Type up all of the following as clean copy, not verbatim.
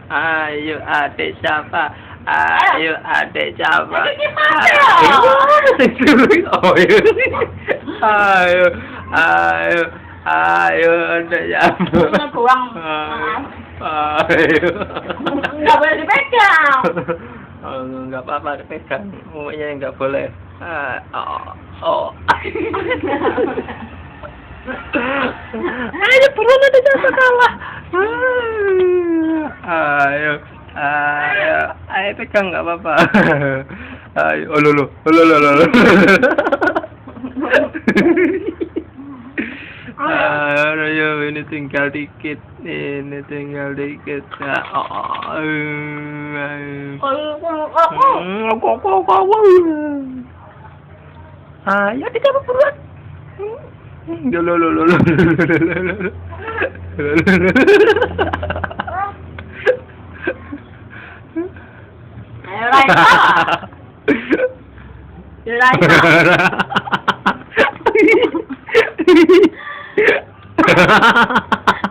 Ayo adik siapa? Ayo adik siapa? Oh iya. Ayo, ayo, ayo adik siapa? Buang. Ayo. Nggak boleh dipegang. Oh, nggak apa-apa dipegang. Umumnya nggak boleh. Oh. Ayo buruan ada siapa kalah. Ayo pegang nggak apa-apa. Ayo, lo. Ayo, ini tinggal dikit. Ayo kita buruan. Lo. Ayo Raisa.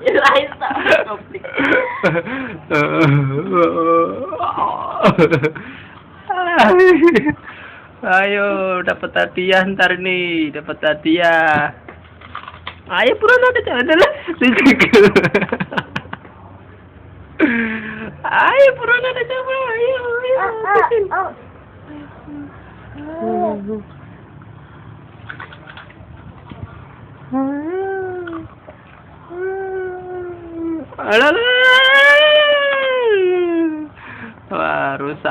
Raisa. Ayo dapat hadiah ntar nih, dapat hadiah. Ayo buruan ada lah. Ayo buruan ada siapa? Ayo. Wah, rusak.